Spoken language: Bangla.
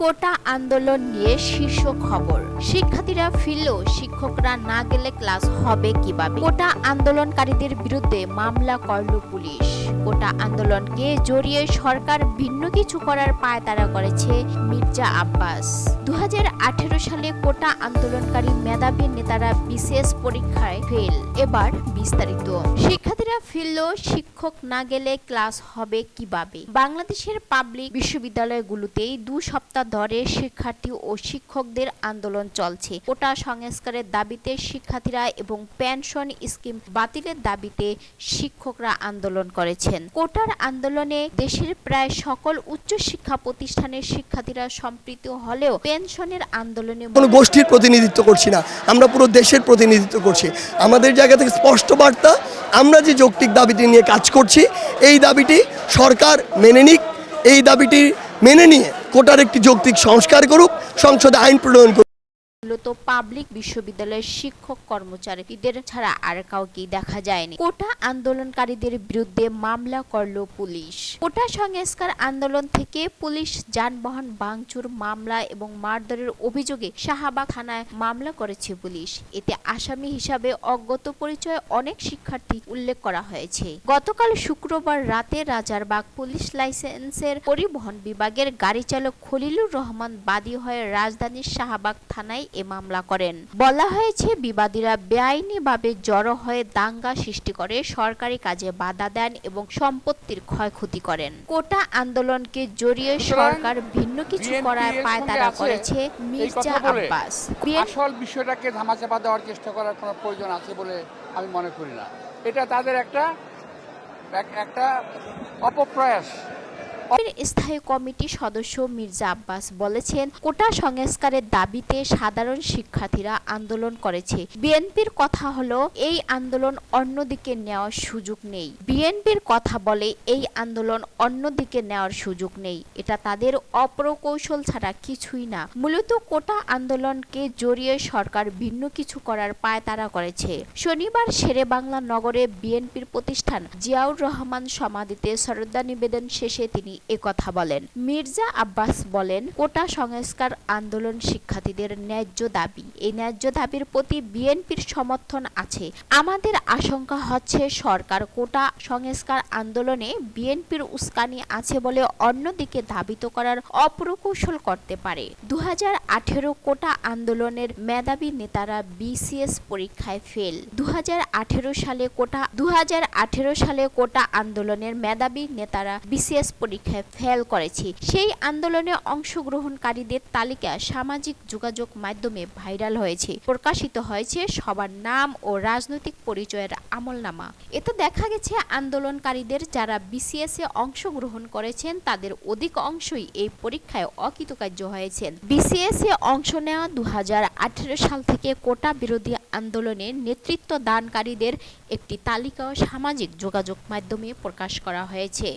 কোটা আন্দোলন নিয়ে শীর্ষ খবর। শিক্ষার্থীরা ফিরলেও শিক্ষকরা না গেলে ক্লাস হবে কিভাবে? কোটা আন্দোলনকারীদের বিরুদ্ধে মামলা করল পুলিশ। কোটা আন্দোলনকে জড়িয়ে সরকার ভিন্ন কিছু করার পায়তারা করেছে মির্জা আব্বাস। 2018 সালে কোটা আন্দোলনকারী মেধাবী নেতারা বিসিএস পরীক্ষায় ফেল। এবার বিস্তারিত। শিক্ষার্থীরা ফিরলেও শিক্ষক না গেলে ক্লাস হবে কিভাবে? বাংলাদেশের পাবলিক বিশ্ববিদ্যালয়গুলোতেই 2 সপ্তাহ ধরে শিক্ষার্থী ও শিক্ষকদের আন্দোলন চলছে। কোটা সংস্কারের দাবিতে শিক্ষার্থীরা এবং পেনশন স্কিম বাতিলের দাবিতে শিক্ষকরা আন্দোলন করেছেন। কোটার আন্দোলনে দেশের প্রায় সকল উচ্চশিক্ষা প্রতিষ্ঠানের শিক্ষার্থীরা সম্পৃক্ত হলেও পেনশনের আন্দোলনে কোনো গোষ্ঠীর প্রতিনিধিত্ব করছি না, আমরা পুরো দেশের প্রতিনিধিত্ব করছি। আমাদের জায়গা থেকে স্পষ্ট বার্তা, আমরা যে যৌক্তিক দাবিটি নিয়ে কাজ করছি এই দাবিটি সরকার মেনে নিক, এই দাবিটি মেনে নিয়ে কোটার একটি যৌক্তিক সংস্কার করুক, সংসদে আইন প্রণয়ন করুক। মূলত পাবলিক বিশ্ববিদ্যালয়ের শিক্ষক কর্মচারীদের ছাড়া আর কাউকে দেখা যায়নি। কোটা আন্দোলনকারীদের বিরুদ্ধে মামলা করল পুলিশ। কোটা সংস্কার আন্দোলন থেকে পুলিশ যানবাহন ভাঙচুর মামলা এবং মারধরের অভিযোগে শাহবাগ থানায় মামলা করেছে পুলিশ। এতে আসামি হিসাবে অজ্ঞাত পরিচয় অনেক শিক্ষার্থী উল্লেখ করা হয়েছে। গতকাল শুক্রবার রাতে রাজারবাগ পুলিশ লাইসেন্সের পরিবহন বিভাগের গাড়ি চালক খলিলুর রহমান বাদী হয়ে রাজধানীর শাহবাগ থানায় এ মামলা করেন। বলা হয়েছে, বিবাদীরা বেআইনিভাবে জড়ো হয়ে দাঙ্গা সৃষ্টি করে, সরকারি কাজে বাধা দেন এবং সম্পত্তির ক্ষয়ক্ষতি করেন। কোটা আন্দোলনকে জড়িয়ে সরকার ভিন্ন কিছু করার পায়তারা করেছে মির্জা আব্বাস। আসল বিষয়টাকে ধামাচাপা দেওয়ার চেষ্টা করার কোনো প্রয়োজন আছে বলে আমি মনে করি না। এটা তাদের একটা অপপ্রয়াস। স্থায়ী কমিটির সদস্য মির্জা আব্বাস বলেছেন, কোটা সংস্কারের দাবিতে সাধারণ শিক্ষার্থীরা আন্দোলন করেছে। বিএনপির কথা হলো এই আন্দোলন অন্যদিকে নেওয়ার সুযোগ নেই। বিএনপির কথা বলে এই আন্দোলন অন্যদিকে নেওয়ার সুযোগ নেই। এটা তাদের অপকৌশল ছাড়া কিছুই না। মূলত কোটা আন্দোলনকে জড়িয়ে সরকার ভিন্ন কিছু করার পায়তারা করেছে। শনিবার শেরেবাংলা নগরে বিএনপির প্রতিষ্ঠান জিয়াউর রহমান সমাধিতে শ্রদ্ধা নিবেদন শেষে তিনি একথা বলেন। মির্জা আব্বাস বলেন, কোটা সংস্কার আন্দোলন শিক্ষার্থীদের ন্যায্য দাবি। এই ন্যায্য দাবির প্রতি বিএনপির সমর্থন আছে। আমাদের আশঙ্কা হচ্ছে সরকার কোটা সংস্কার আন্দোলনে বিএনপির উস্কানি আছে বলে অন্যদিকে ধাবিত করার অপকৌশল করতে পারে। 2018 কোটা আন্দোলনের মেধাবী নেতারা বিসিএস পরীক্ষায় ফেল। 2018 সালে কোটা আন্দোলনের মেধাবী নেতারা বিসিএস পরীক্ষায় ফেল করেছে। সেই আন্দোলনে অংশগ্রহণকারীদের তালিকা সামাজিক যোগাযোগ মাধ্যমে ভাইরাল হয়েছে। প্রকাশিত হয়েছে সবার নাম ও রাজনৈতিক পরিচয়ের আমলনামা। এতে দেখা গেছে আন্দোলনকারীদের যারা বিসিএস এ অংশগ্রহণ করেছেন তাদের অধিক অংশই এই পরীক্ষায় অকৃতকার্য হয়েছেন। বিসিএস এ অংশ নেওয়া 2018 সাল থেকে কোটা বিরোধী আন্দোলনে নেতৃত্ব দানকারীদের একটি তালিকাও সামাজিক যোগাযোগ মাধ্যমে প্রকাশ করা হয়েছে।